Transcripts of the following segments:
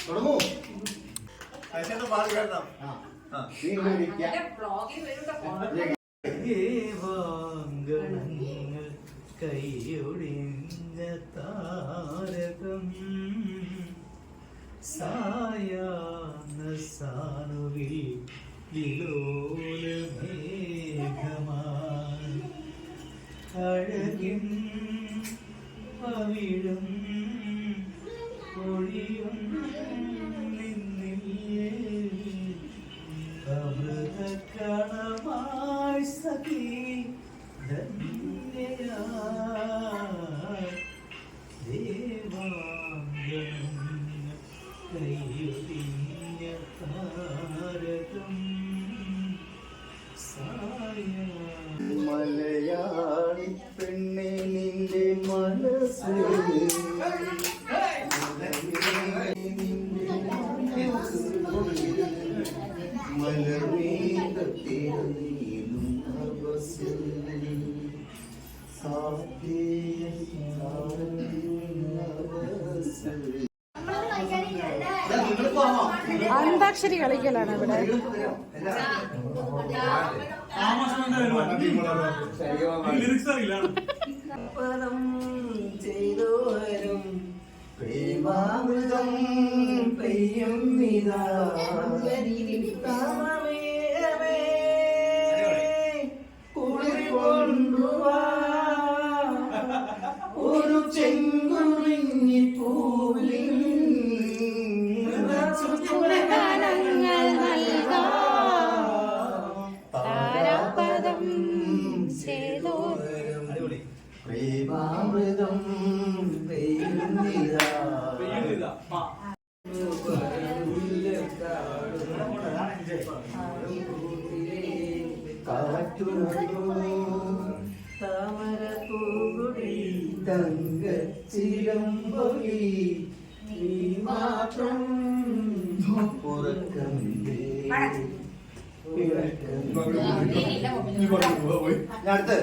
തുടങ്ങൂ. ദേവാംഗണങ്ങൾ കൈയൊഴിഞ്ഞ താരകം സായാഹ്ന സാനുവിൽ വിലോലമേഘമായി അഴകിൻ പവിഴം ഒഴിയും നിന്നില്ലേ അമൃതകണമായി സഖി ധന്യയായി ദേവാംഗണങ്ങൾ കൈയൊഴിഞ്ഞ താരകം മലയാളി പെണ്ണെ നിന്റെ മനസ്സ് മലർമേഘത്തിലും അവസരം അന്താക്ഷരി കളിക്കലാണ് ഇവിടെ. ചെയ്തോരും പ്രേമാമൃതം പെയ്യും കുളിർ കൊണ്ടുവാ ഒരു ചെങ്കുറിഞ്ഞി പൂവിൽ പ്രേമാമൃതം താമര പൂകുടി തങ്കച്ചിലമ്പൊലി നീ മാത്രം പുറക്കമില്ലേ അടുത്ത്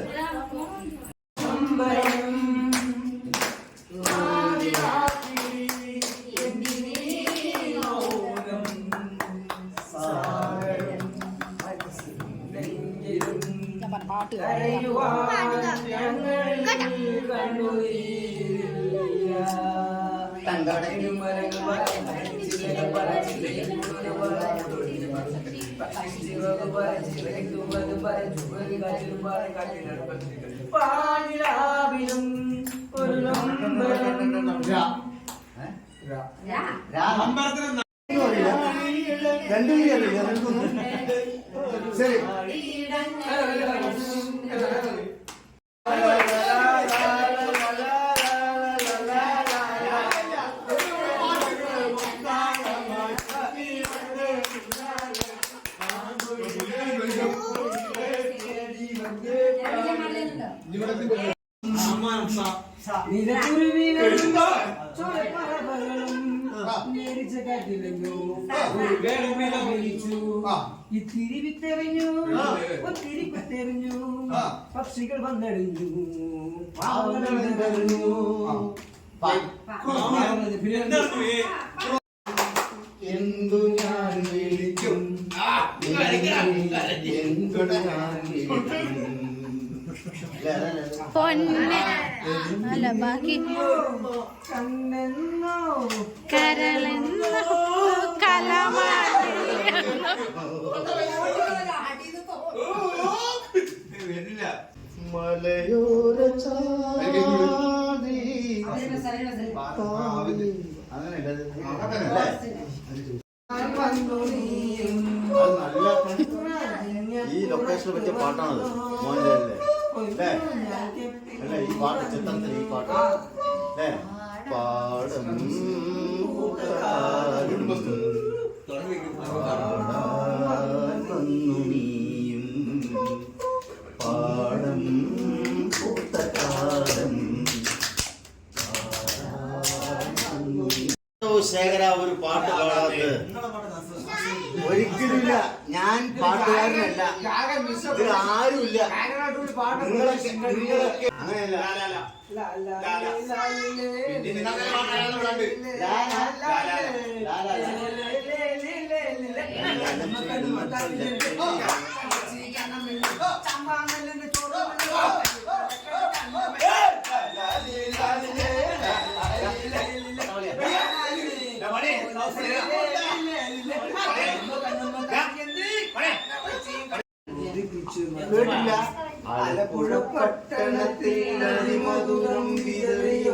പാലിലാവിലും ഒരു രണ്ടു അറിയില്ല. ശരി ഇത്തിരി വിത്തെറിഞ്ഞു ഒത്തിരി കുത്തെറിഞ്ഞു പക്ഷികൾ വന്നടിഞ്ഞു എന്തു ഞാൻ വിളിക്കും എന്തു ഞാൻ വിളിക്കും പൊന്നെ അല്ല ബാക്കി കണ്ണെന്നോ കരളെന്നോ കലമാടി മലയോര ഈ ലൊക്കേഷനെ പറ്റിയ പാട്ടാണത് മോഹൻലാലിന്റെ അല്ലേ? അല്ലേ ഈ പാട്ട് ചിത്രത്തിൽ ഈ പാട്ട് അല്ലേ? പാടം നീയും പാടം പൂത്തകാലം ശേഖര ഒരു പാട്ട് പാടാത്തത് ഒരിക്കലുമില്ല. ഞാൻ പാട്ടുകാരനല്ല, ഇത് ആരുമില്ല. അങ്ങനെയല്ല കേട്ടില്ല. ആലപ്പുഴ പട്ടണത്തിൽ അതിമധുരം വിതറിയ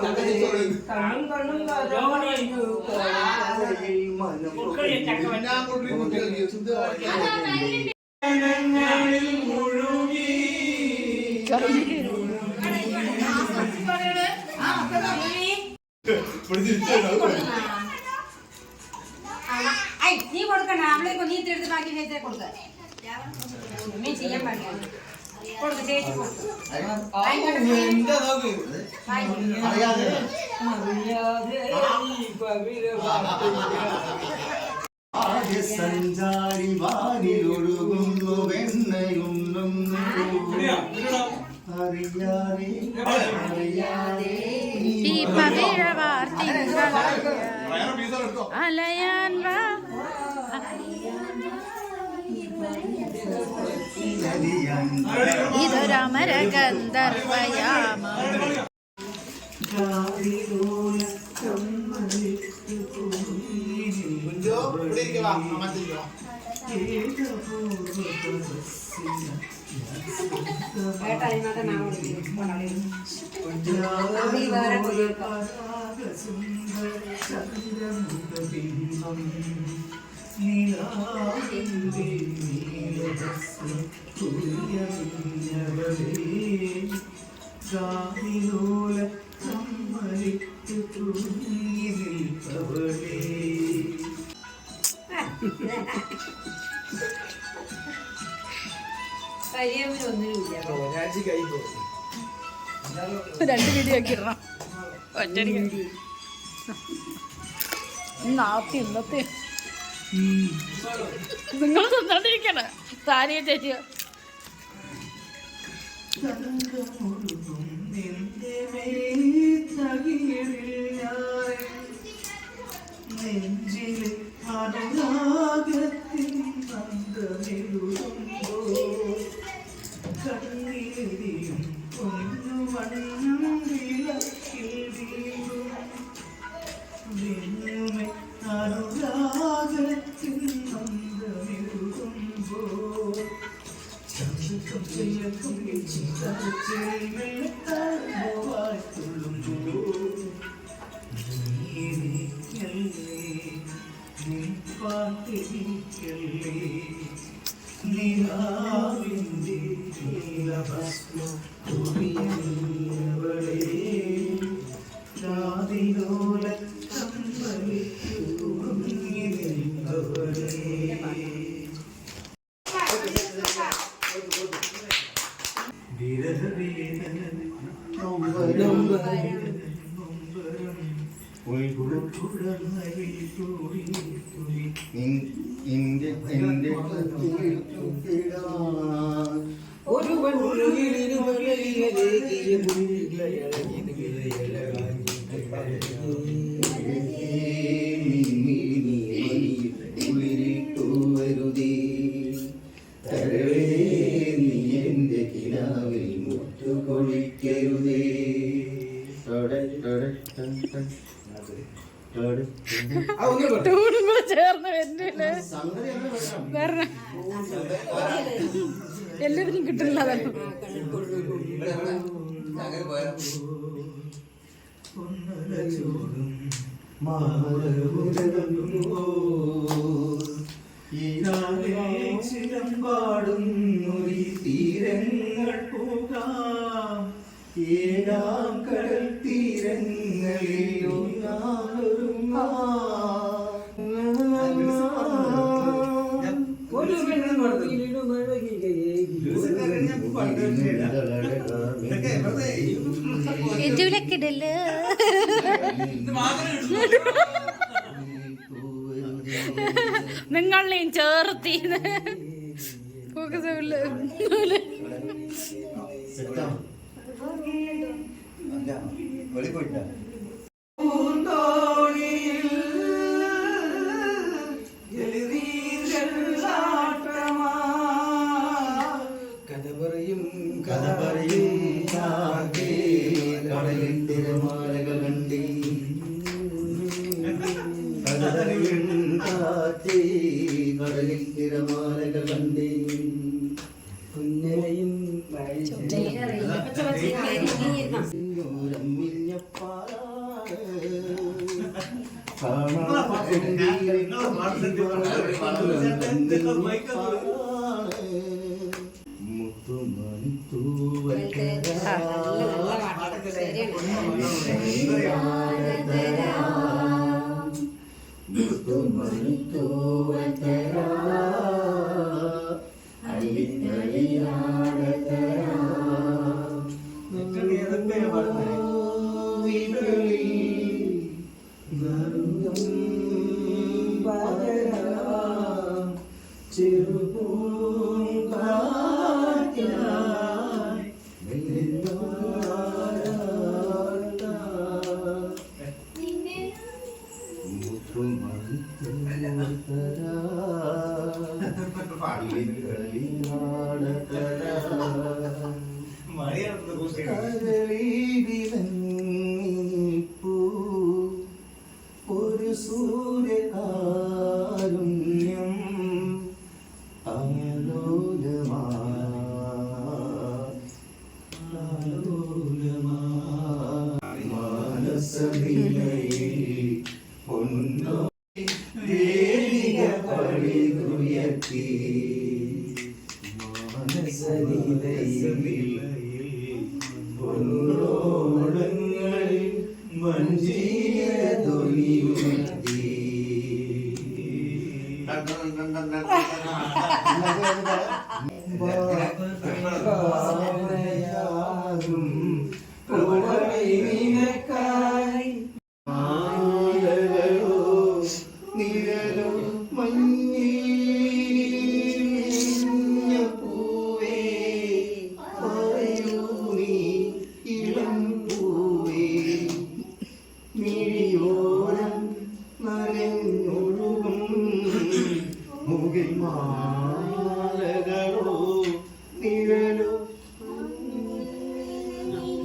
നീ കൊടുക്കണ്ട അവളെ നീ എടുത്ത് ബാക്കി നേരത്തെ കൊടുക്ക നീ ചെയ്യാൻ പാടില്ല കൊടുക്ക ചേച്ചി ആദ്യ സഞ്ചാരി വാനിലൊഴുകുന്നു വെണ്ണയുണ്ണുന്നു അറിയാതെ ഈ പവിഴവാർ അലയാൻ വാ ഇതൊരമര ഗന്ധർവയാമം രണ്ട് വീഡിയോ ഒക്കെ ഇടണം ഒറ്റടിക്ക് നാത്തി ഇന്നത്തെ നിങ്ങൾ തന്നോണ്ടിരിക്കണ സാരിയെ ചേച്ചിയോ നെഞ്ചിലെ അനുരാഗത്തിൻ കണ്ണിലെരിയും ഒന്നു വണ്ണം വിളക്കിൽ വീഴും വെണ്ണുമെ അനുരാഗത്തിൻ നന്ദമെഴുകുമ്പോ ചന്ദ്രക്കും ചെല്ലക്കും ചിന്തയിൽ മെല്ലത്താഴ്വായി തുള്ളുമ്പോ പാട്ടിരിക്കല്ലേ നിലാവിൻ്റെ നീലഭസ്മം തുടിയവളേ രാതിലോല കമ്പലിക്ക് തുറങ്ങി നിൽക്കവളേ വിരഹവേദന നൊമ്പരം വരുതേ തരവേ നീ എന്റെ കിനാവിൽ മുട്ടുകൊളിക്കരുതേ ടൂണും കൂടെ ചേർന്ന് വരുന്നില്ലേ വേറെ എല്ലാവരും കിട്ടില്ല ചിലമ്പാടുന്നൊരു തീരങ്ങൾ പോകാം ഏഴാം കടൽ തീരങ്ങളിൽ ഇതിലക്കിടല് നിങ്ങളെയും ചേർത്തി സെറ്റാണ്. അല്ല വെളി പോയിട്ടാ കഥ പറയും കടലിൽ തിരമാലകൾ കണ്ടി കഥ പറയും കാറ്റേ കടലിൽ തിരമാലകൾ കണ്ടി കുഞ്ഞരയും ഒരു സൂര്യകാരുണ്യം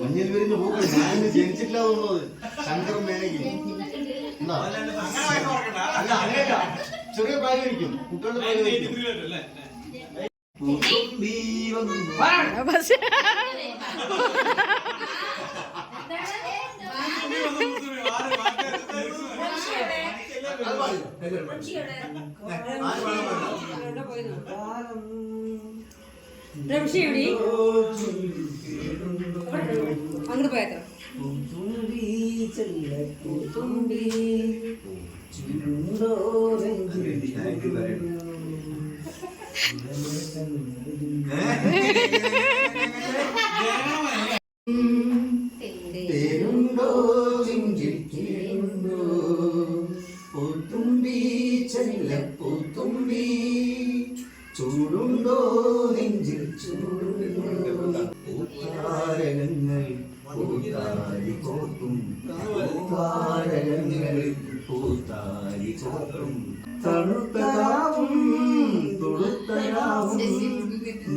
മഞ്ഞൾ വിരിഞ്ഞ പൂക്കൾ ഞാൻ ജനിച്ചിട്ടില്ല തോന്നുന്നത് ശങ്കരം മേനകി അല്ല അങ്ങനെയല്ല ചെറിയ പ്രായമായിരിക്കും കുട്ടികളുടെ പ്രായമായിരിക്കും അങ്ങോട്ട് പോയത്ര തേരുണ്ടോ ചിഞ്ചിരിക്കുണ്ടോ പൂത്തുമ്പി ചെല്ലപ്പൂത്തുമ്പി ചൂടുണ്ടോ നെഞ്ചിൽ ചൂടുണ്ടോ പൂത്താരകങ്ങൾ പൂത്താരി കോർക്കും പൂത്താരകങ്ങൾ പൂത്താരി കോർക്കും തണുത്തരാവും തുളുത്തരാവും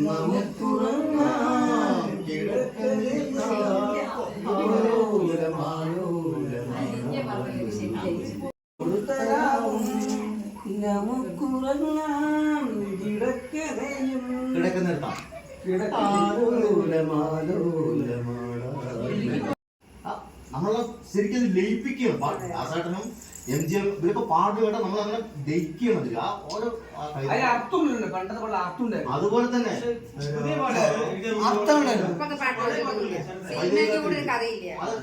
നമുക്കുറങ്ങാൻ നമ്മളെ ശരിക്കും ലയിപ്പിക്കുകയാണ് ദാസേട്ടനും MGM ഇവരൊക്കെ പാട്ട് കേട്ടാൽ നമ്മൾ അങ്ങനെ ലയിക്കുകയാണ് അതിൽ ആ ഓരോ അതുപോലെ തന്നെ അത്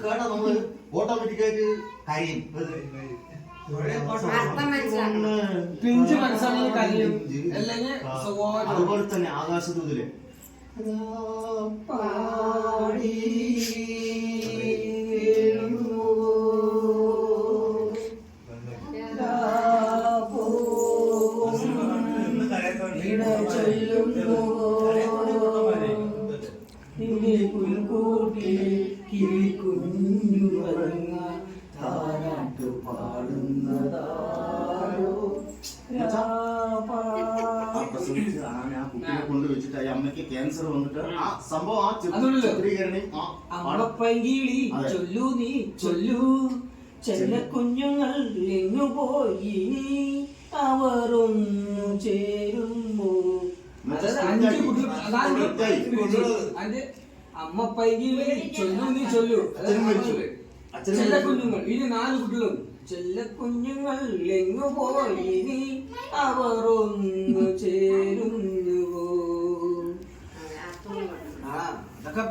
കേട്ടാ നമ്മള് ഓട്ടോമാറ്റിക്കായിട്ട് കരയും അതുപോലെ തന്നെ ആകാശദൂതില് പാടി ചൊല്ലുമ്പോ വെച്ചിട്ട് ഈ അമ്മയ്ക്ക് ക്യാൻസർ വന്നിട്ട് ആ സംഭവം ആ അതുള്ളൂ. ചിത്രീകരണം ആ പാടം അമ്മപ്പൈകിളി അതെ. ചൊല്ലു നീ ചൊല്ലു ചെല്ല കുഞ്ഞുങ്ങൾ എങ്ങു പോയി അവരൊന്നു ചേരുമ്പോ അമ്മപ്പൈകിളി ചൊല്ലു നീ ചൊല്ലു അച്ഛനും മരിച്ചു. അച്ഛനും ചെല്ല മരിച്ചു. കുഞ്ഞുങ്ങൾ ഇനി 4 കുട്ടികളും ചെല്ല കുഞ്ഞുങ്ങൾ എങ്ങു പോയി അവരൊന്നു ചേരുന്നുവോ. ആ അതൊക്കെ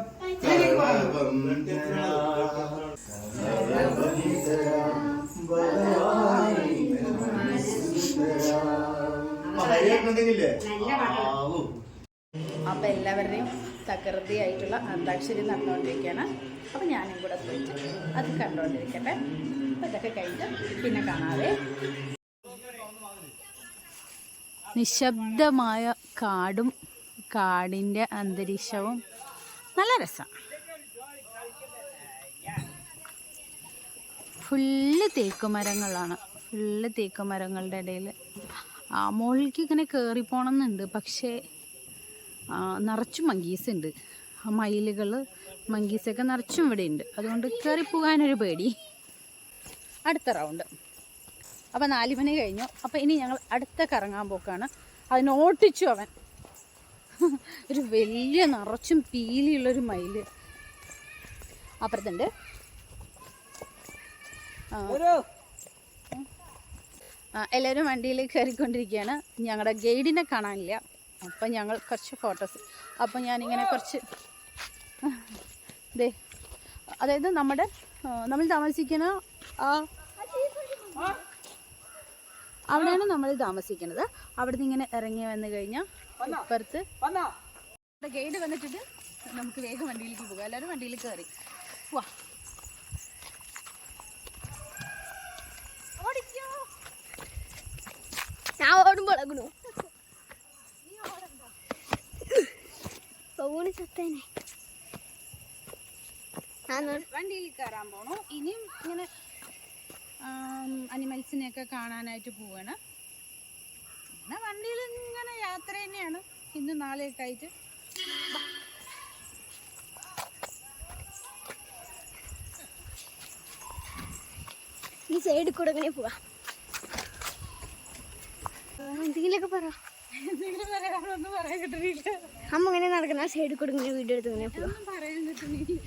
അപ്പം എല്ലാവരുടെയും തകൃതിയായിട്ടുള്ള അന്താക്ഷരി നടന്നുകൊണ്ടിരിക്കുകയാണ്. അപ്പം ഞാനും കൂടെ പോയിട്ട് അത് കണ്ടുകൊണ്ടിരിക്കട്ടെ. അപ്പം ഇതൊക്കെ കഴിഞ്ഞ് പിന്നെ കാണാതെ. നിശബ്ദമായ കാടും കാടിൻ്റെ അന്തരീക്ഷവും നല്ല രസമാണ്. ഫുള്ള് തേക്കുമരങ്ങളാണ്. ഫുള്ള് തേക്കുമരങ്ങളുടെ ഇടയിൽ മുകളിലേക്ക് ഇങ്ങനെ കയറിപ്പോണം എന്നുണ്ട്. പക്ഷേ നിറച്ചും മങ്കീസ് ഉണ്ട്. മയിലുകൾ മങ്കീസൊക്കെ നിറച്ചും ഇവിടെ ഉണ്ട്. അതുകൊണ്ട് കയറിപ്പോകാനൊരു പേടി. അടുത്ത റൗണ്ട്. അപ്പോൾ 4 മണി കഴിഞ്ഞു. അപ്പോൾ ഇനി ഞങ്ങൾ അടുത്ത കറങ്ങാൻ പോക്കാണ്. അതിനോട്ടിച്ചു അവൻ ഒരു വലിയ നിറച്ചും പീലിയുള്ളൊരു മയില് അപ്പുറത്തുണ്ട്. എല്ലാവരും വണ്ടിയിൽ കയറിക്കൊണ്ടിരിക്കുകയാണ്. ഞങ്ങളുടെ ഗൈഡിനെ കാണാനില്ല. അപ്പം ഞങ്ങൾ കുറച്ച് ഫോട്ടോസ്. അപ്പം ഞാനിങ്ങനെ കുറച്ച് അതായത് നമ്മൾ താമസിക്കുന്ന അവിടെയാണ് നമ്മൾ താമസിക്കുന്നത്. അവിടെ നിന്ന് ഇങ്ങനെ ഇറങ്ങി വന്നു കഴിഞ്ഞാൽ ഇപ്പുറത്ത് ഗൈഡ് വന്നിട്ടുണ്ട്. നമുക്ക് വേഗം വണ്ടിയിലേക്ക് പോകാം. എല്ലാവരും വണ്ടിയിൽ കയറി വാ. ഞാൻ ഓടുമ്പോൾ വണ്ടിയിൽ കയറാൻ പോണു. ഇനിയും ഇങ്ങനെ അനിമൽസിനെയൊക്കെ കാണാനായിട്ട് പോവാണ്. പിന്നെ വണ്ടിയിൽ ഇങ്ങനെ യാത്ര തന്നെയാണ് ഇന്ന് നാളെയൊക്കെ ആയിട്ട്. ഈ സൈഡിൽ കൂടെ എങ്ങനെ പോവാ? എന്തെങ്കിലുമൊക്കെ പറ. ഒന്നും പറയാൻ കിട്ടുന്നില്ല. അമ്മ ഇങ്ങനെ നടക്കുന്ന സൈഡിൽ കൂടെ ഇങ്ങനെ വീഡിയോ എടുത്ത് ഇങ്ങനെ പോവാ. പറയാൻ കിട്ടുന്നില്ല.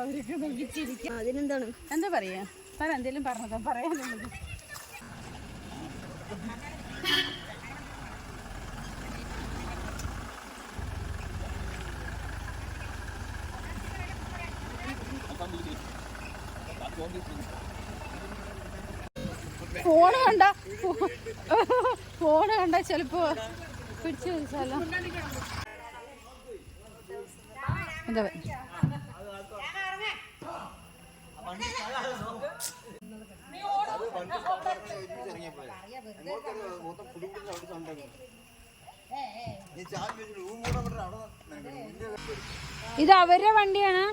അവരൊക്കെ നയിച്ചിരിക്കും. അതിനെന്താണ് എന്താ പറയാ? പറ, എന്തേലും പറഞ്ഞതാ പറയാനുള്ളത്. ഫോണ് കണ്ട ചിലപ്പോ പിടിച്ചു വെച്ചാലോ. എന്താ ഇത് അവരുടെ വണ്ടിയാണ്.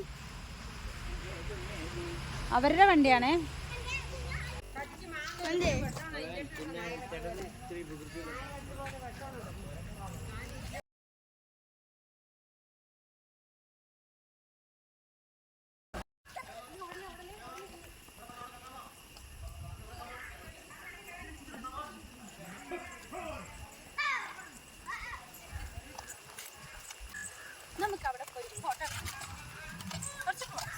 അവരുടെ വണ്ടിയാണേ. നമുക്ക് അവിടെ പോയി ഫോട്ടോ കുറച്ച് പോവാം.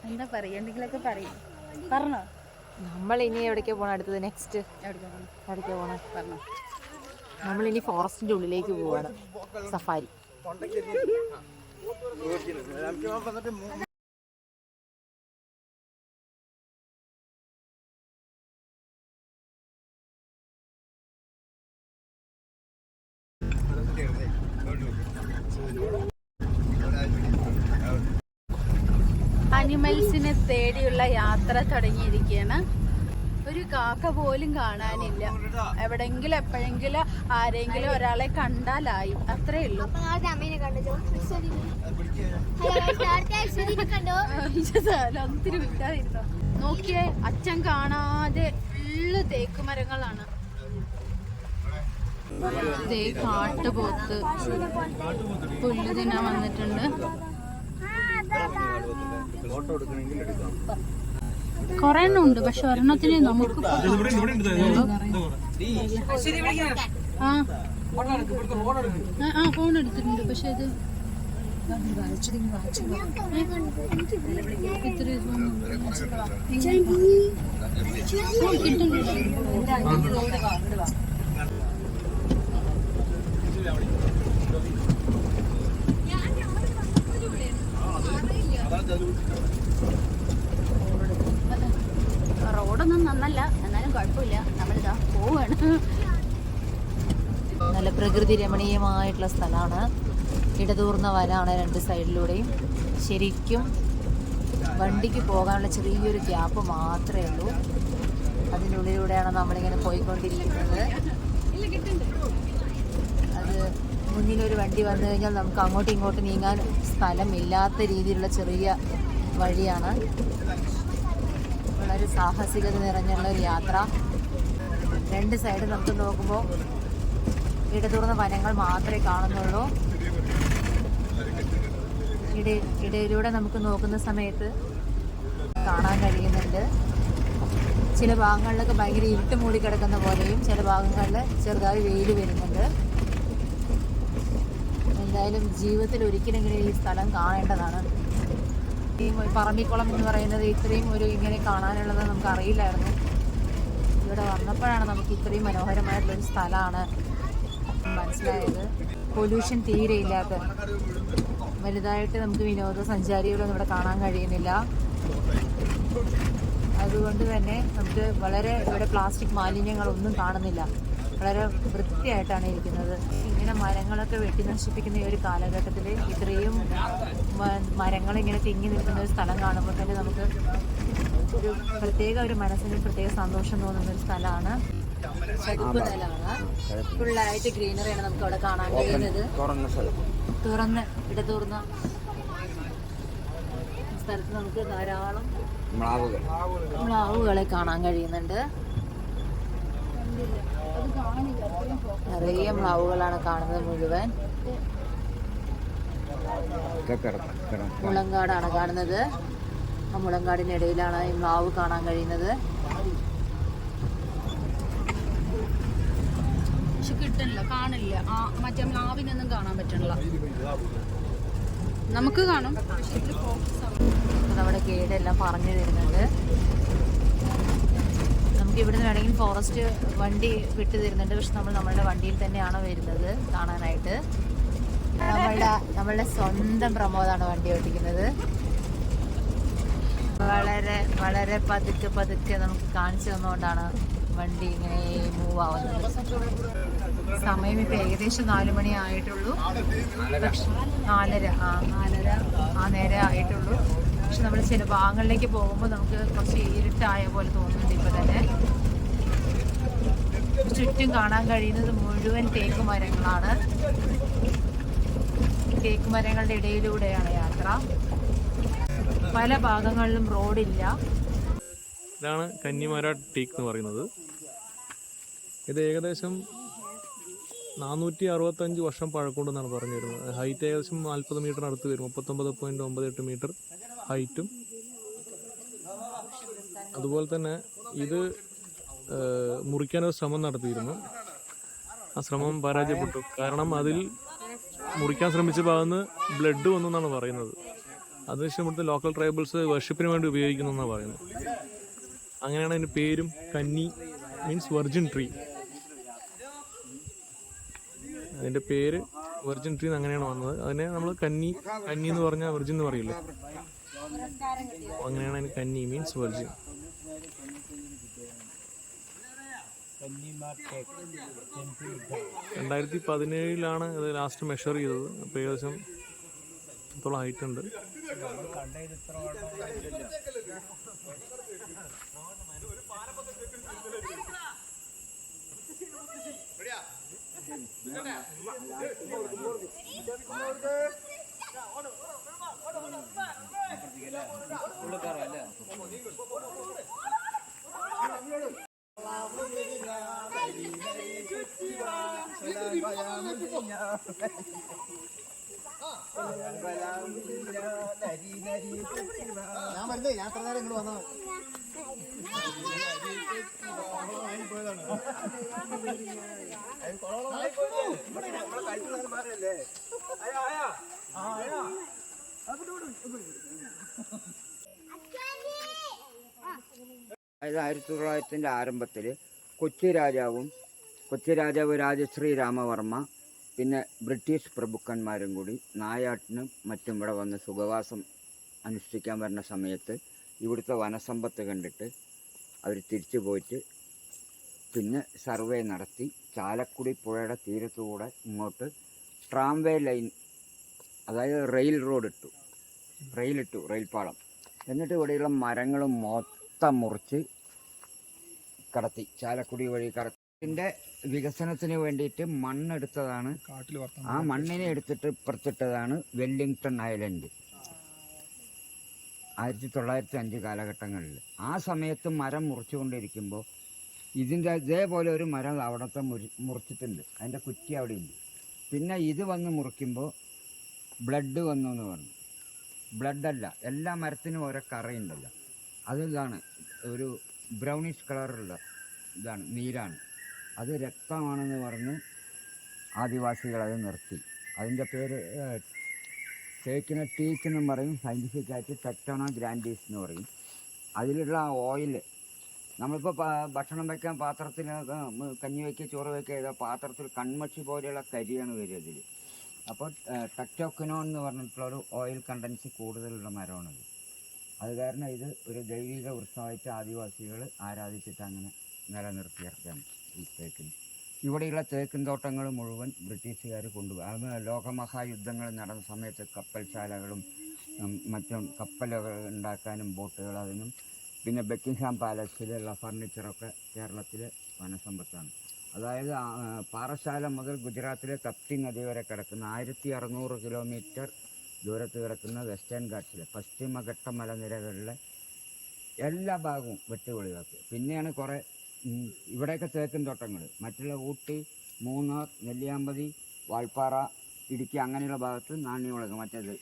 എന്താ പറയാ? എന്തെങ്കിലുമൊക്കെ പറയും. പറഞ്ഞോ. നമ്മൾ ഇനി എവിടേക്കാ പോണ? അടുത്തത് നെക്സ്റ്റ് എവിടേക്കാ പോണ? പറഞ്ഞോ. നമ്മളിനി ഫോറസ്റ്റിന്റെ ഉള്ളിലേക്ക് പോവാണ്. സഫാരി. അനിമൽസിനെ തേടിയുള്ള യാത്ര തുടങ്ങിയിരിക്കുകയാണ്. ഒരു കാക്ക പോലും കാണാനില്ല. എവിടെങ്കിലും എപ്പോഴെങ്കിലും ആരെങ്കിലും ഒരാളെ കണ്ടാലായി. അത്രേ ഉള്ളൂ. ഒത്തിരി വിട്ടാതിരുന്നോ. നോക്കിയേ, അച്ഛൻ കാണാതെ ഫുള്ള് തേക്ക് മരങ്ങളാണ്. കാട്ടുപോത്ത് പുല്ല് തിന്നാൻ വന്നിട്ടുണ്ട്. കൊറേ എണ്ണം ഉണ്ട്, പക്ഷെ ഒരെണ്ണത്തിന് നമുക്ക് ഫോൺ എടുത്തിട്ടുണ്ട്. പക്ഷെ ഇത് റോഡൊന്നും നന്നല്ല, എന്നാലും കുഴപ്പമില്ല. നമ്മളിതാ പോവാണ്. നല്ല പ്രകൃതി രമണീയമായിട്ടുള്ള സ്ഥലമാണ്. ഇടതൂർന്ന വനാണ് രണ്ട് സൈഡിലൂടെയും. ശരിക്കും വണ്ടിക്ക് പോകാനുള്ള ചെറിയൊരു ഗ്യാപ്പ് മാത്രമേ ഉള്ളൂ. അതിനുള്ളിലൂടെയാണ് നമ്മളിങ്ങനെ പോയിക്കൊണ്ടിരിക്കുന്നത്. അത് മുന്നിലൊരു വണ്ടി വന്നു കഴിഞ്ഞാൽ നമുക്ക് അങ്ങോട്ടും ഇങ്ങോട്ടും നീങ്ങാൻ സ്ഥലമില്ലാത്ത രീതിയിലുള്ള ചെറിയ വഴിയാണ്. വളരെ സാഹസികത നിറഞ്ഞുള്ള ഒരു യാത്ര. രണ്ട് സൈഡ് നമുക്ക് നോക്കുമ്പോൾ ഇടതൂർന്ന വനങ്ങൾ മാത്രമേ കാണുന്നുള്ളൂ. ഇടയിലൂടെ നമുക്ക് നോക്കുന്ന സമയത്ത് കാണാൻ കഴിയുന്നുണ്ട്. ചില ഭാഗങ്ങളിലൊക്കെ ഭയങ്കര ഇരുട്ട് മൂടി കിടക്കുന്ന പോലെയും ചില ഭാഗങ്ങളിൽ ചെറുതായി വെയിൽ വരുന്നുണ്ട്. എന്തായാലും ജീവിതത്തിൽ ഒരിക്കലെങ്കിലും ഈ സ്ഥലം കാണേണ്ടതാണ്. ഈ പറമ്പിക്കുളം എന്ന് പറയുന്നത് ഇത്രയും ഇങ്ങനെ കാണാനുള്ളത് നമുക്ക് അറിയില്ലായിരുന്നു. ഇവിടെ വന്നപ്പോഴാണ് നമുക്ക് ഇത്രയും മനോഹരമായിട്ടുള്ളൊരു സ്ഥലമാണ് മനസ്സിലായത്. പൊല്യൂഷൻ തീരെ ഇല്ലാത്ത, വലുതായിട്ട് നമുക്ക് വിനോദസഞ്ചാരികളൊന്നും ഇവിടെ കാണാൻ കഴിയുന്നില്ല. അതുകൊണ്ട് തന്നെ നമുക്ക് ഇവിടെ പ്ലാസ്റ്റിക് മാലിന്യങ്ങളൊന്നും കാണുന്നില്ല. വളരെ വൃത്തിയായിട്ടാണ് ഇരിക്കുന്നത്. ഇങ്ങനെ മരങ്ങളൊക്കെ വെട്ടി നശിപ്പിക്കുന്ന ഈ ഒരു കാലഘട്ടത്തിൽ ഇത്രയും മരങ്ങളിങ്ങനെ തിങ്ങി നിൽക്കുന്ന ഒരു സ്ഥലം കാണുമ്പോൾ തന്നെ നമുക്ക് ഒരു മനസ്സിന് പ്രത്യേക സന്തോഷം തോന്നുന്ന ഒരു സ്ഥലമാണ്. ചതുപ്പ് നിലമാണ്, ഫുള്ളായിട്ട് ഗ്രീനറിയാണ് നമുക്ക് അവിടെ കാണാൻ കഴിയുന്നത്. ഇടതൂർന്ന സ്ഥലത്ത് നമുക്ക് ധാരാളം മ്ലാവുകളെ കാണാൻ കഴിയുന്നുണ്ട്. നിറയെ മ്ലാവുകളാണ് കാണുന്നത് മുഴുവൻ. മുളങ്കാടാണ് കാണുന്നത്. ആ മുളങ്കാടിനിടയിലാണ് ഈ മ്ലാവ് കാണാൻ കഴിയുന്നത്. പക്ഷെ കിട്ടണില്ല, കാണില്ല. മറ്റേ മ്ലാവിനൊന്നും കാണാൻ പറ്റണില്ല. നമുക്ക് കാണും, പക്ഷെ ഇതിൽ ഫോക്കസ് ആവും. നമ്മുടെ ഗൈഡ് എല്ലാം പറഞ്ഞു തരുന്നുണ്ട്. നമുക്ക് ഇവിടുന്ന് വേണമെങ്കിൽ ഫോറസ്റ്റ് വണ്ടി വിട്ടു തരുന്നുണ്ട്. പക്ഷെ നമ്മൾ നമ്മളുടെ വണ്ടിയിൽ തന്നെയാണ് വരുന്നത് കാണാനായിട്ട്. നമ്മളുടെ സ്വന്തം പ്രമോദാണ് വണ്ടി ഓടിക്കുന്നത്. വളരെ വളരെ പതുക്കെ നമുക്ക് കാണിച്ചു തന്നുകൊണ്ടാണ് വണ്ടി ഇങ്ങനെ മൂവ് ആവുന്നത്. സമയം ഇപ്പം ഏകദേശം 4 മണി ആയിട്ടുള്ളൂ. 4:30 നേരെ ആയിട്ടുള്ളൂ. പക്ഷെ നമ്മൾ ചില ഭാഗങ്ങളിലേക്ക് പോകുമ്പോൾ നമുക്ക് കുറച്ച് ഇരുട്ടായ പോലെ തോന്നുന്നുണ്ട്. ഇപ്പം തന്നെ ചുറ്റും കാണാൻ കഴിയുന്നത് മുഴുവൻ തേക്ക് മരങ്ങളാണ്. തേക്ക് മരങ്ങളുടെ ഇടയിലൂടെയാണ് യാത്ര. പല ഭാഗങ്ങളിലും റോഡില്ല. ഇതാണ് കന്നിമര ടീക്ക് എന്ന് പറയുന്നത്. ഇത് ഏകദേശം 465 വർഷം പഴക്കമുണ്ടെന്നാണ് പറഞ്ഞു വരുന്നത്. ഹൈറ്റ് ഏകദേശം 40 മീറ്ററിന് അടുത്ത് വരും. 39.98 മീറ്റർ ഹൈറ്റും. അതുപോലെ തന്നെ ഇത് മുറിക്കാനൊരു ശ്രമം നടത്തിയിരുന്നു. ആ ശ്രമം പരാജയപ്പെട്ടു. കാരണം അതിൽ മുറിക്കാൻ ശ്രമിച്ച ഭാഗത്ത് ബ്ലഡ് വന്നു എന്നാണ് പറയുന്നത്. അതിനുശേഷം ഇവിടുത്തെ ലോക്കൽ ട്രൈബൽസ് വർഷിപ്പിന് വേണ്ടി ഉപയോഗിക്കുന്നു എന്നാണ് പറയുന്നത്. അങ്ങനെയാണ് അതിൻ്റെ പേരും. കന്നി മീൻസ് വെർജിൻ ട്രീ. അതിൻ്റെ പേര് വെർജിൻ ട്രീ അങ്ങനെയാണ് വന്നത്. അതിനെ നമ്മൾ കന്നി എന്ന് പറഞ്ഞാൽ വെർജിൻ എന്ന് പറയില്ലേ, അങ്ങനെയാണ് അതിന് കന്നി മീൻസ് വെർജിൻ. 2017 ഇത് ലാസ്റ്റ് മെഷർ ചെയ്തത്. അപ്പോൾ ഏകദേശം ഇത്രത്തോളം ഹൈറ്റ് ഉണ്ട്. ഞാൻ വരുന്നേ, ഞാൻ എത്ര നേരം ഇങ്ങോട്ട് വന്നത്. അതായത് 1900-ൻ്റെ ആരംഭത്തിൽ കൊച്ചി രാജാവ് രാജശ്രീ രാമവർമ്മ പിന്നെ ബ്രിട്ടീഷ് പ്രഭുക്കന്മാരും കൂടി നായാട്ടിനും മറ്റും ഇവിടെ വന്ന് സുഖവാസം അനുഷ്ഠിക്കാൻ വരുന്ന സമയത്ത് ഇവിടുത്തെ വനസമ്പത്ത് കണ്ടിട്ട് അവർ തിരിച്ചു പോയിട്ട് പിന്നെ സർവേ നടത്തി ചാലക്കുടി പുഴയുടെ തീരത്തുകൂടെ ഇങ്ങോട്ട് ട്രാംവേ ലൈൻ, അതായത് റെയിൽപാളം. എന്നിട്ട് ഇവിടെയുള്ള മരങ്ങളും മൊത്തം മുറിച്ച് കടത്തി, ചാലക്കുടി വഴി കടത്തി. ഇതിൻ്റെ വികസനത്തിന് വേണ്ടിയിട്ട് മണ്ണെടുത്തതാണ്. ആ മണ്ണിനെ എടുത്തിട്ട് ഇപ്പുറത്തിട്ടതാണ് വെല്ലിംഗ്ടൺ ഐലൻഡ് 1905 കാലഘട്ടങ്ങളിൽ. ആ സമയത്ത് മരം മുറിച്ചുകൊണ്ടിരിക്കുമ്പോൾ ഇതിൻ്റെ ഇതേപോലെ ഒരു മരം അവിടുത്തെ മുറിച്ചിട്ടുണ്ട്, അതിൻ്റെ കുറ്റി അവിടെ ഉണ്ട്. പിന്നെ ഇത് വന്ന് മുറിക്കുമ്പോൾ ബ്ലഡ് വന്നു എന്ന് പറഞ്ഞു. ബ്ലഡല്ല, എല്ലാ മരത്തിനും ഓരോ കറയുണ്ടല്ലോ, അതിതാണ് ഒരു ബ്രൗണിഷ് കളറുള്ള ഇതാണ്, നീരാണ്, അത് രക്തമാണെന്ന് പറഞ്ഞ് ആദിവാസികൾ അത് നിർത്തി. അതിൻ്റെ പേര് തേക്കിന് ടീക്ക് എന്നും പറയും, സയൻറ്റിഫിക്കായിട്ട് ടെക്ടോണോ ഗ്രാൻഡീസ് എന്ന് പറയും. അതിലുള്ള ഓയിൽ നമ്മളിപ്പോൾ ഭക്ഷണം വയ്ക്കാൻ പാത്രത്തിൽ കഞ്ഞി വയ്ക്കുക, ചോറ് വയ്ക്കുക ചെയ്ത പാത്രത്തിൽ കൺമഷി പോലെയുള്ള കരിയാണ് വരിക ഇതിൽ. അപ്പോൾ ടെക്ടോക്കിനോ എന്ന് പറഞ്ഞിട്ടുള്ളൊരു ഓയിൽ കണ്ടൻസ് കൂടുതലുള്ള മരമാണത്. അത് കാരണം ഇത് ഒരു ദൈവിക വൃക്ഷമായിട്ട് ആദിവാസികൾ ആരാധിച്ചിട്ട് അങ്ങനെ നിലനിർത്തിയിറക്കാണ് ഈ തേക്കിന്. ഇവിടെയുള്ള തേക്കിൻ തോട്ടങ്ങൾ മുഴുവൻ ബ്രിട്ടീഷുകാർ കൊണ്ടുപോയി. അത് ലോകമഹായുദ്ധങ്ങൾ നടന്ന സമയത്ത് കപ്പൽശാലകളും മറ്റും കപ്പലുകൾ ഉണ്ടാക്കാനും ബോട്ടുകൾ അതിനും, പിന്നെ ബക്കിംഗ്ഹാം പാലസിലുള്ള ഫർണിച്ചറൊക്കെ കേരളത്തിലെ വനസമ്പത്താണ്. അതായത് പാറശാല മുതൽ ഗുജറാത്തിലെ തപ്തി നദി വരെ കിടക്കുന്ന 1600 കിലോമീറ്റർ ദൂരത്ത് കിടക്കുന്ന വെസ്റ്റേൺ ഘാട്ട്സിലെ പശ്ചിമഘട്ട മലനിരകളിലെ എല്ലാ ഭാഗവും വെട്ടുപൊളിവാക്കി. പിന്നെയാണ് കുറേ ഇവിടെയൊക്കെ തേക്കിൻ തോട്ടങ്ങൾ, മറ്റുള്ള ഊട്ടി, മൂന്നാർ, നെല്ലിയാമ്പതി, വാൾപ്പാറ, ഇടുക്കി അങ്ങനെയുള്ള ഭാഗത്ത് നാണ്യവിളക്, മറ്റേത്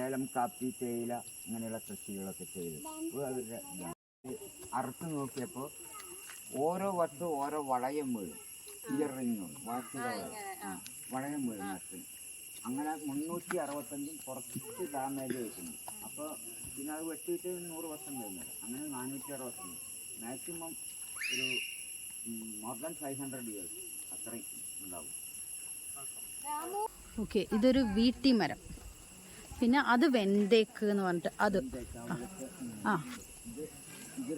ഏലം, കാപ്പി, തേയില അങ്ങനെയുള്ള കൃഷികളൊക്കെ ചെയ്തു. അവരുടെ അറുത്ത് നോക്കിയപ്പോൾ ഓരോ വട്ടം ഓരോ വളയം വീഴും, ഇയറിങ്ങും വളയം വീഴും മരത്തിന്. അങ്ങനെ 365 കുറച്ച് ഡാമേജ് വെക്കുന്നു. അപ്പോൾ പിന്നെ അത് വെട്ടിയിട്ട് 100 വർഷം കഴിഞ്ഞത്, അങ്ങനെ 460 മാക്സിമം ഒരു മോർ ദാൻ 500 ഇയേഴ്സ് അത്രയും ഉണ്ടാവും. ഓക്കെ, ഇതൊരു വീട്ടി മരം. പിന്നെ അത് വെന്തേക്ക് എന്ന് പറഞ്ഞിട്ട് അത് ഇത്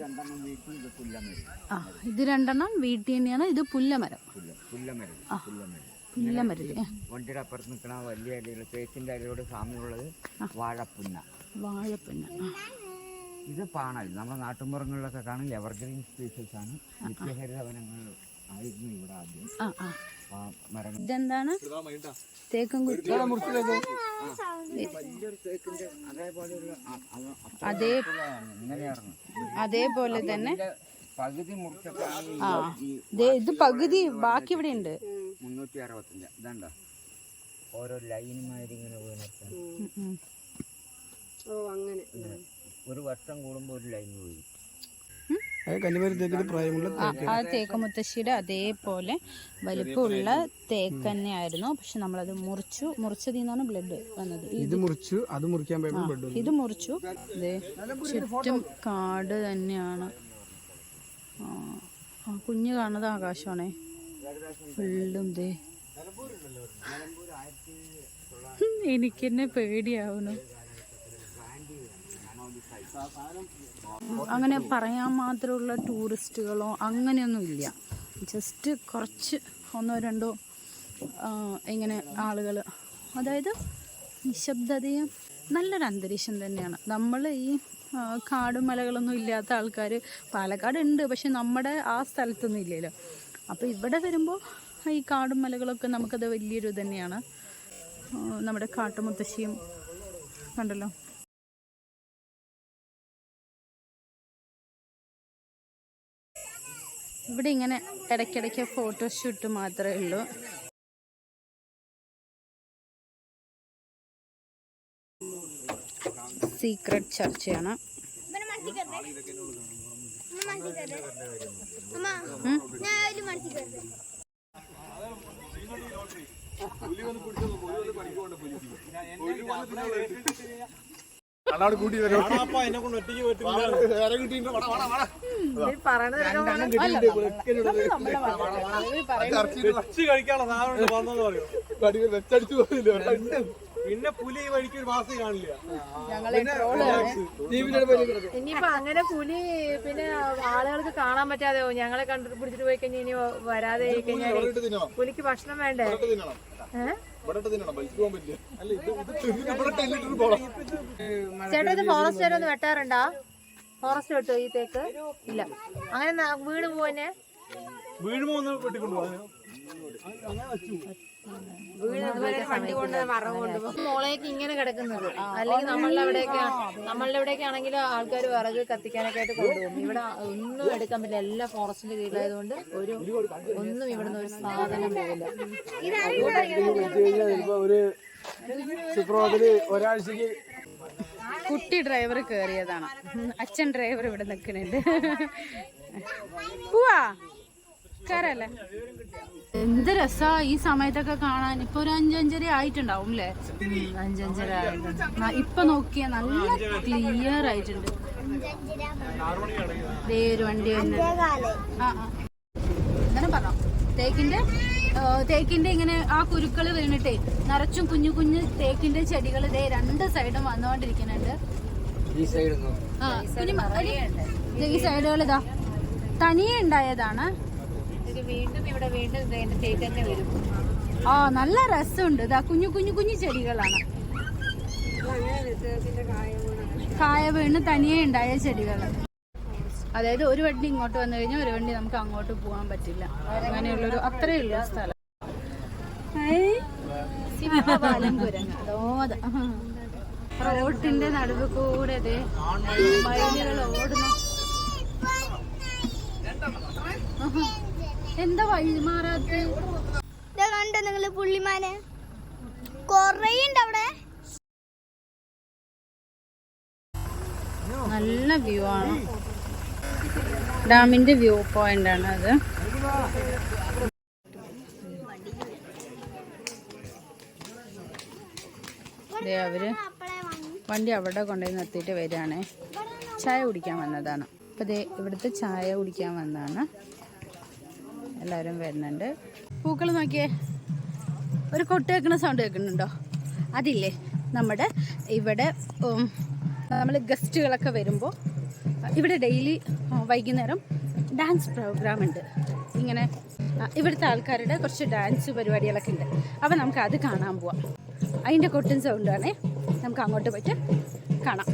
രണ്ടെണ്ണം വീട്ടി തന്നെയാണ്. ഇത് പുല്ലമരം. വണ്ടിയുടെ അപ്പുറത്ത് നിൽക്കണ വലിയ ഇലകൾ, തേക്കിൻ്റെ ഇലയോട് സാമ്യമുള്ളത് വാഴപ്പുന്ന. ഇത് പാണൽ, നമ്മുടെ നാട്ടുമ്പുറങ്ങളിലൊക്കെ കാണും എവർഗ്രീൻ സ്പീഷീസ് ആണ്. നിത്യഹരിതവനങ്ങൾ ആയിരുന്നു ഇവിടെ ആദ്യം. മരങ്ങൾ ഇതെന്താണ്? തേക്കും കുറ്റി. വലിയൊരു തേക്കിന്റെ അതേപോലെ തന്നെ പകുതി മുറിച്ചപ്പോഴാണ് ഇത് പകുതി ബാക്കി ഇവിടെ ഉണ്ട്. 365 ഇതാണ്ട ഓരോ ലൈനുമാതിരി ഇങ്ങനെ വീണിട്ട് ഒരു വർഷം കൂടുമ്പോൾ ഒരു ലൈൻ വീഴും. ആ തേക്ക് മുത്തശ്ശിയുടെ അതേപോലെ വലിപ്പമുള്ള തേക്ക് തന്നെയായിരുന്നു. പക്ഷെ നമ്മളത് മുറിച്ചതിൽ നിന്നാണ് ബ്ലഡ് വന്നത്. ഇത് മുറിച്ചു ചുറ്റും കാട് തന്നെയാണ്. കുഞ്ഞ് കാണുന്നത് ആകാശമാണേ, ഫുള്ളും ദേ. എനിക്കെന്നെ പേടിയാവുന്നു. അങ്ങനെ പറയാൻ മാത്രമുള്ള ടൂറിസ്റ്റുകളോ അങ്ങനെയൊന്നും ഇല്ല. ജസ്റ്റ് കുറച്ച് 1-2 ഇങ്ങനെ ആളുകൾ, അതായത് നിശബ്ദതയും നല്ലൊരു അന്തരീക്ഷം തന്നെയാണ്. നമ്മൾ ഈ കാടും മലകളൊന്നും ഇല്ലാത്ത ആൾക്കാർ പാലക്കാട് ഉണ്ട്, പക്ഷെ നമ്മുടെ ആ സ്ഥലത്തൊന്നും ഇല്ലല്ലോ. അപ്പോൾ ഇവിടെ വരുമ്പോൾ ഈ കാടും മലകളൊക്കെ നമുക്കത് വലിയൊരു തന്നെയാണ്. നമ്മുടെ കാട്ടുമുത്തശ്ശിയും കണ്ടല്ലോ. ഇവിടെ ഇങ്ങനെ ഇടയ്ക്കിടയ്ക്ക് ഫോട്ടോഷൂട്ട് മാത്രമേ ഉള്ളൂ. സീക്രട്ട് ചർച്ചയാണ്. പിന്നെ പുലി ഈ വഴിക്ക് ഒരു മാസം കാണില്ല. ഇനിയിപ്പോ അങ്ങനെ പുലി പിന്നെ ആളുകൾക്ക് കാണാൻ പറ്റാതെ ഞങ്ങളെ കണ്ടു പിടിച്ചിട്ട് പോയി കഴിഞ്ഞാൽ ഇനി വരാതെ കഴിഞ്ഞാൽ പുലിക്ക് ഭക്ഷണം വേണ്ടേ? ചേട്ടാ ഇത് ഫോറസ്റ്റ് വരെ ഒന്ന് വെട്ടാറുണ്ടോ? ഫോറസ്റ്റ് വെട്ടോ ഈ തേക്ക്? ഇല്ല. അങ്ങനെ വീണ് പോവന്നെ വീഴുമ്പോ ഒന്ന് വെട്ടിക്കൊണ്ടുപോകാൻ വണ്ടി കൊണ്ട് മരം കൊണ്ടുപോകും. മോളേക്ക് ഇങ്ങനെ കിടക്കുന്നത്. അല്ലെങ്കിൽ നമ്മളുടെ ഇവിടെയൊക്കെ ആണെങ്കിൽ ആൾക്കാർ വിറക് കത്തിക്കാനൊക്കെ ആയിട്ട് കൊണ്ടുപോകും. ഇവിടെ ഒന്നും എടുക്കാൻ പറ്റില്ല. എല്ലാം ഫോറസ്റ്റിന്റെ കീഴിലായതുകൊണ്ട് ഒന്നും ഇവിടുന്ന് ഒരു സാധനം പോകില്ല. ഒരാഴ്ചക്ക് കുട്ടി ഡ്രൈവർ കയറിയതാണ്. അച്ഛൻ ഡ്രൈവർ ഇവിടെ നിൽക്കുന്നുണ്ട്. പോവാ കയറല്ലേ. എന്ത് രസാ ഈ സമയത്തൊക്കെ കാണാൻ. ഇപ്പൊ ഒരു 5-5:30 ആയിട്ടുണ്ടാവും അല്ലേ? 5-5:30 ആയിട്ടുണ്ട്. ഇപ്പൊ നോക്കിയാ നല്ല ക്ലിയർ ആയിട്ടുണ്ട്. ദേ ഒരു വണ്ടി വന്നു. അങ്ങനെ പറഞ്ഞോ. തേക്കിന്റെ ഇങ്ങനെ ആ കുരുക്കള് വീണിട്ടേ നിറച്ചും കുഞ്ഞു കുഞ്ഞു തേക്കിന്റെ ചെടികൾ ദേ 2 സൈഡും വന്നുകൊണ്ടിരിക്കുന്നുണ്ട്. ഈ സൈഡുകൾ ഇതാ തനിയെ ഉണ്ടായതാണ്. വീണ്ടും ഇവിടെ വീണ്ടും തേക്ക് തന്നെ വരും. നല്ല രസമുണ്ട്. ഇതാ കുഞ്ഞു കുഞ്ഞു കുഞ്ഞു ചെടികളാണ്. കായ വീണ് തനിയെ ഉണ്ടായ ചെടികൾ. അതായത് ഒരു വണ്ടി ഇങ്ങോട്ട് വന്നു കഴിഞ്ഞാൽ ഒരു വണ്ടി നമുക്ക് അങ്ങോട്ട് പോകാൻ പറ്റില്ല. അങ്ങനെയുള്ളൊരു അത്രയുള്ള സ്ഥലം. സിംഹപാലം കുരങ്ങ് റോഡിന്റെ നടുവ് കൂടെ മയിലുകൾ ഓടുന്നു. എന്താ വഴി മാറാത്ത? കണ്ടോ നിങ്ങള് പുള്ളിമാനെ? കൊറേയുണ്ട് അവിടെ. നല്ല വ്യൂ ആണ്. ഡാമിന്റെ വ്യൂ പോയിന്റ് ആണ് അത്. അവര് വണ്ടി അവിടെ കൊണ്ടുപോയി നിർത്തിയിട്ട് വരികയാണേ. ചായ കുടിക്കാൻ വന്നതാണ്. അപ്പൊ ഇവിടുത്തെ ചായ കുടിക്കാൻ വന്നതാണ്. എല്ലാവരും വരുന്നുണ്ട്. പൂക്കൾ നോക്കിയേ. ഒരു കൊട്ട് വെക്കുന്ന സൗണ്ട് കേൾക്കുന്നുണ്ടോ? അതില്ലേ നമ്മുടെ ഇവിടെ നമ്മൾ ഗസ്റ്റുകളൊക്കെ വരുമ്പോൾ ഇവിടെ ഡെയിലി വൈകുന്നേരം ഡാൻസ് പ്രോഗ്രാം ഉണ്ട്. ഇങ്ങനെ ഇവിടുത്തെ ആൾക്കാരുടെ കുറച്ച് ഡാൻസ് പരിപാടികളൊക്കെ ഉണ്ട്. അപ്പോൾ നമുക്ക് അത് കാണാൻ പോവാം. അതിൻ്റെ കൊട്ടും സൗണ്ടാണേ. നമുക്ക് അങ്ങോട്ട് പോയിട്ട് കാണാം.